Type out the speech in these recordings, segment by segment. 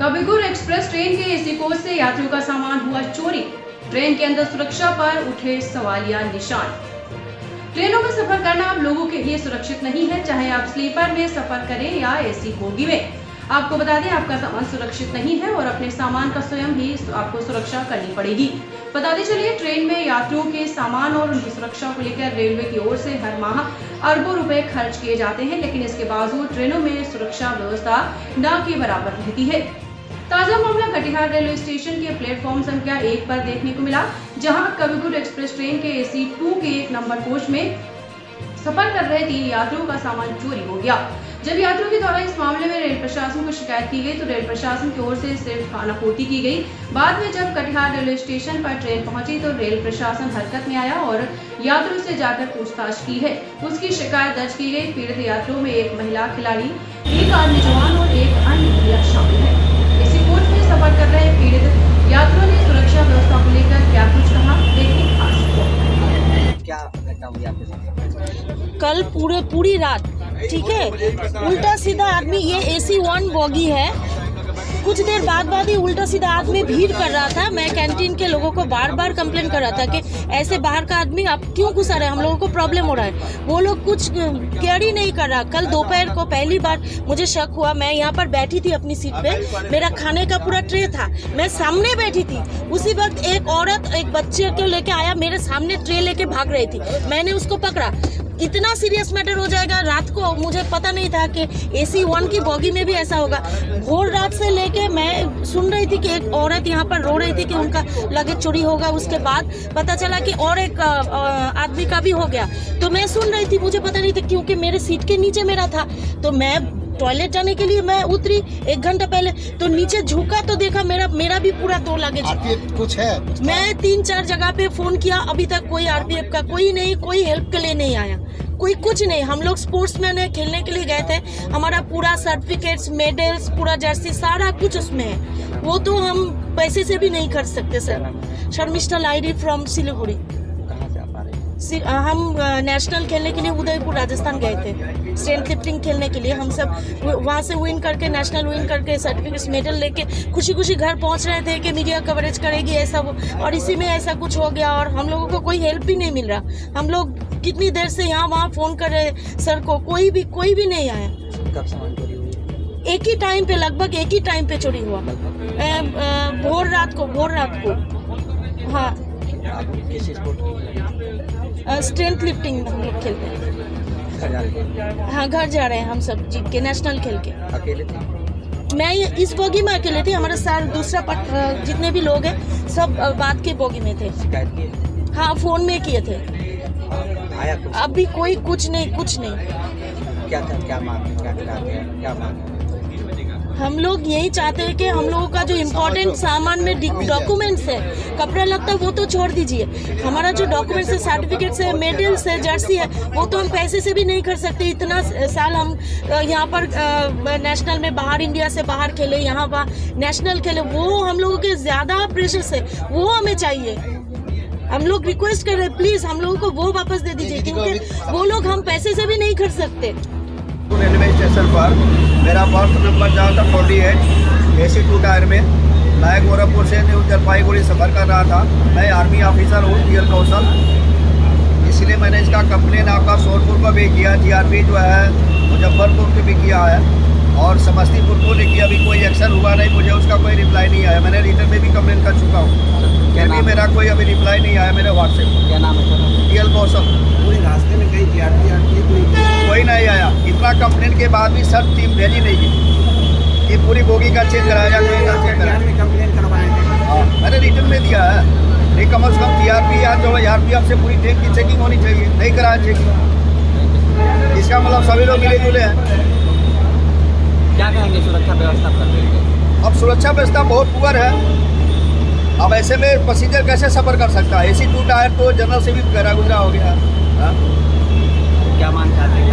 कविगुरु express train के AC coach से यात्रियों का सामान हुआ चोरी। ट्रेन के अंदर सुरक्षा पर उठे सवालिया निशान। ट्रेनों में सफर करना अब लोगों के लिए सुरक्षित नहीं है, चाहे आप स्लीपर में सफर करें या एसी बोगी में। आपको बता दें, आपका सामान सुरक्षित नहीं है और अपने सामान का स्वयं ही आपको सुरक्षा करनी पड़ेगी। बताते चलिए, ट्रेन में यात्रियों के सामान और उनकी सुरक्षा को लेकर रेलवे की ओर से हर माह अरबों रुपए खर्च किए जाते हैं, लेकिन इसके बावजूद ट्रेनों में सुरक्षा व्यवस्था न के बराबर रहती है। ताजा मामला कटिहार रेलवे स्टेशन के प्लेटफॉर्म संख्या 1 पर देखने को मिला, जहां कविगुरु एक्सप्रेस ट्रेन के एसी 2 के 1 नंबर कोच में सफर कर रहे 3 यात्रियों का सामान चोरी हो गया। जब यात्रियों के द्वारा इस मामले में रेल प्रशासन को शिकायत की गई तो रेल प्रशासन की ओर से सिर्फ खानापूर्ति की गई। बाद में जब कटिहार रेलवे स्टेशन पर ट्रेन पहुंची तो रेल प्रशासन हरकत में आया और यात्रियों से जाकर पूछताछ की है। उसकी शिकायत दर्ज की गई। पीड़ित यात्रियों में एक महिला खिलाड़ी, एक आर्मी जवान और एक अन्य महिला शामिल है। इसी कोच में सफर कर रहे पीड़ित यात्रियों ने सुरक्षा व्यवस्था को लेकर क्या कुछ कहा, देखिए खास रिपोर्ट। क्या घटना हुई आपके साथ? कल पूरी रात, ठीक है, उल्टा सीधा आदमी, ये एसी 1 बोगी है, कुछ देर बाद ही उल्टा सीधा आदमी भीड़ कर रहा था। मैं कैंटीन के लोगों को बार बार कंप्लेन कर रहा था कि ऐसे बाहर का आदमी आप क्यों घुसा रहे हैं, हम लोगों को प्रॉब्लम हो रहा है। वो लोग कुछ केयर ही नहीं कर रहा। कल दोपहर को पहली बार मुझे शक हुआ। मैं यहाँ पर बैठी थी अपनी सीट पे, मेरा खाने का पूरा ट्रे था, मैं सामने बैठी थी। उसी वक्त एक औरत एक बच्चे को लेके आया, मेरे सामने ट्रे लेके भाग रही थी। मैंने उसको पकड़ा। इतना सीरियस मैटर हो जाएगा रात को, मुझे पता नहीं था कि एसी 1 की बॉगी में भी ऐसा होगा। भोर रात से लेके मैं सुन रही थी कि एक औरत यहाँ पर रो रही थी कि उनका लगेज चोरी होगा। उसके बाद पता चला कि और एक आदमी का भी हो गया। तो मैं सुन रही थी, मुझे पता नहीं था क्योंकि मेरे सीट के नीचे मेरा था। तो मैं टॉयलेट जाने के लिए मैं उतरी 1 घंटा पहले, तो नीचे झुका तो देखा मेरा भी पूरा 2 लगेज कुछ है। मैं 3-4 जगह पे फोन किया, अभी तक कोई आरपीएफ का कोई नहीं, कोई हेल्प के लिए नहीं आया, कोई कुछ नहीं। हम लोग स्पोर्ट्समैन है, खेलने के लिए गए थे, हमारा पूरा सर्टिफिकेट्स, मेडल्स, पूरा जर्सी, सारा कुछ उसमें है। वो तो हम पैसे से भी नहीं खरीद सकते सर। शर्मिष्ठा लाइडी फ्रॉम सिलीगुड़ी। हम नेशनल खेलने के लिए उदयपुर राजस्थान गए थे, स्ट्रेंथ लिफ्टिंग खेलने के लिए। हम सब वहाँ से विन करके, नेशनल विन करके, सर्टिफिकेट मेडल लेके खुशी खुशी घर पहुँच रहे थे कि मीडिया कवरेज करेगी ऐसा वो, और इसी में ऐसा कुछ हो गया और हम लोगों को कोई हेल्प भी नहीं मिल रहा। हम लोग कितनी देर से यहाँ वहाँ फोन कर रहे सर को, कोई भी नहीं आया। कब सामान चोरी हुई? एक ही टाइम पे, लगभग एक ही टाइम पे चोरी हुआ, भोर रात को। हाँ, स्ट्रेंथ लिफ्टिंग हम लोग खेलते हैं। हाँ, घर जा रहे हैं हम सब जीत के, नेशनल खेल के। अकेले थे? मैं इस बोगी में अकेले थी, हमारे साथ दूसरा जितने भी लोग हैं सब बात के बोगी में थे। शिकायत की? हाँ, फोन में किए थे। आया कुछ? अभी कोई कुछ नहीं। क्या था, क्या मांग? हम लोग यही चाहते हैं कि हम लोगों का जो इम्पोर्टेंट सामान में डॉक्यूमेंट्स है, कपड़ा लगता है वो तो छोड़ दीजिए, हमारा जो डॉक्यूमेंट्स है, सर्टिफिकेट्स है, मेडल्स है, जर्सी है, वो तो हम पैसे से भी नहीं कर सकते। इतना साल हम यहाँ पर नेशनल में बाहर, इंडिया से बाहर खेले, यहाँ वहाँ नेशनल खेले, वो हम लोगों के ज्यादा प्रेशर है, वो हमें चाहिए। हम लोग रिक्वेस्ट कर रहे हैं, प्लीज हम लोगों को वो वापस दे दीजिए, क्योंकि वो लोग हम पैसे से भी नहीं खरीद सकते। रेलवे स्टेशन पर मेरा बर्थ नंबर जहाँ था 48 एसी 2 टायर में, मैं गोरखपुर से न्यू जलपाईगुड़ी सफ़र कर रहा था। मैं आर्मी ऑफिसर हूँ, टीएल कौशल, इसलिए मैंने इसका कंप्लेन आपका सोनपुर को भी किया, जीआरपी जो है मुजफ्फरपुर को भी किया है और समस्तीपुर को भी किया। अभी कोई एक्शन हुआ नहीं, मुझे उसका कोई रिप्लाई नहीं आया। मैंने रिटर्न में भी कंप्लेन कर चुका हूँ, फिर भी मेरा कोई अभी रिप्लाई नहीं आया मेरे व्हाट्सएप पर। क्या नाम है? टीएल कौशल। पूरे रास्ते में कहीं कोई नहीं आया। इतना कंप्लेन के बाद भी सर टीम भेजी नहीं गई कि पूरी बोगी का चेक कराया जाए, चेक कराया। कंप्लेन करवाए थे? मैंने रिटर्न में दिया है। नहीं, कम से कम जीआरपी या जो आरपीएफ से पूरी ट्रेन की चेकिंग होनी चाहिए, नहीं कराया चेकिंग। इसका मतलब सभी लोग मिले जुले हैं। क्या कहेंगे सुरक्षा व्यवस्था पर? अब सुरक्षा व्यवस्था बहुत पुअर है। अब ऐसे में पैसेंजर कैसे सफर कर सकता है? एसी 2 टायर तो जनरल से भी गुजरा हो गया। क्या मांग करते हैं?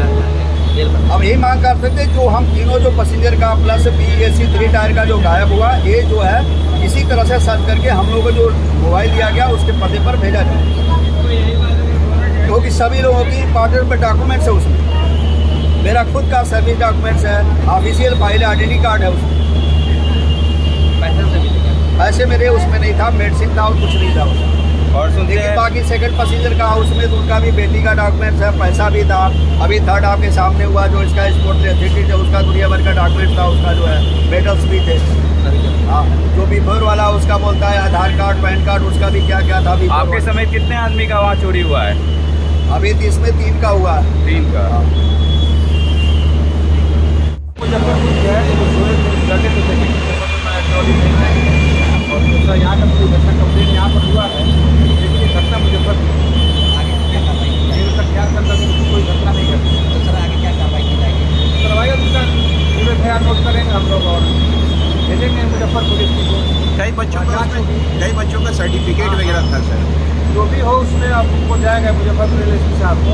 अब यही मांग कर सकते जो हम तीनों जो पैसेंजर का प्लस एसी 3 टायर का जो गायब हुआ, ये जो है इसी तरह से सर्च करके हम लोगों को जो मोबाइल दिया गया उसके पते पर भेजा जाए, क्योंकि सभी लोगों की इंपॉर्टेंट डॉक्यूमेंट्स है उसमें। मेरा खुद का सर्विस डॉक्यूमेंट्स है, ऑफिशियल फाइल, आइडेंटिटी कार्ड है उसमें। पैसे मेरे उसमें नहीं था, मेडिसिन था और कुछ नहीं था उसमें। और सुनते लेकिन हैं बाकी सेकंड पैसेंजर का उसमें तो उनका भी बेटी का डॉक्यूमेंट्स है, पैसा भी था। अभी थर्ड आपके सामने हुआ जो इसका स्पोर्ट एथलीट है उसका दुनिया भर का डॉक्यूमेंट था, उसका जो है मेडल्स भी थे। हाँ, जो बिफोर वाला उसका बोलता है आधार कार्ड पैन कार्ड, उसका भी क्या क्या था। आपके समय कितने आदमी का वहाँ चोरी हुआ है? अभी इसमें 3 का हुआ है। 3 का। मुजफ्फरपुर जो है वो जगह तो देखिए ट्रॉली नहीं है और दूसरा यहाँ का कोई घटना कंप्लेन यहाँ पर हुआ है, लेकिन ये घटना मुजफ्फरपुर ख्याल करता कोई घटना नहीं घटी। तो सर आगे क्या कार्रवाई की जाएगी? करवाइए उसका पूरे FIR नोट करेंगे हम लोग और भेजेंगे मुजफ्फर पुलिस को। कई बच्चों का सर्टिफिकेट वगैरह था सर। जो भी हो उसमें आप उनको जाएगा मुजफ्फरपुर रेलवे स्टेशन साहब को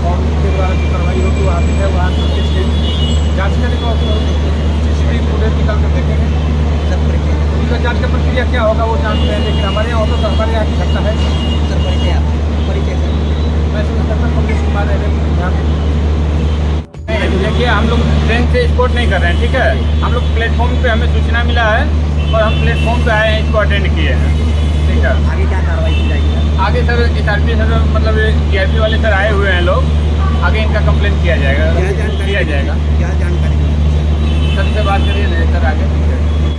और उनके द्वारा जो कार्रवाई होगी वहाँ है वहाँ जाँच करेंगे और CCTV फुटेज निकाल कर देखेंगे। उनका जाँच का प्रक्रिया क्या होगा वो जानते हैं, लेकिन हमारे यहाँ होता तो हमारे यहाँ की घटना है। सर परिचय मैं इंस्पेक्टर कमलेश कुमार देखिए हम लोग ट्रेन से स्पोर्ट नहीं कर रहे हैं, ठीक है। हम लोग प्लेटफॉर्म पे हमें सूचना मिला है और हम प्लेटफॉर्म पे आए हैं, इसको अटेंड किए हैं, ठीक है। आगे क्या कार्रवाई की जाएगी? आगे सर SRP सर मतलब TRP वाले सर आए हुए हैं लोग, आगे इनका कंप्लेंट किया जाएगा। क्या जानकारी? किया जाएगा। क्या जानकारी? सर से बात करिए सर आगे।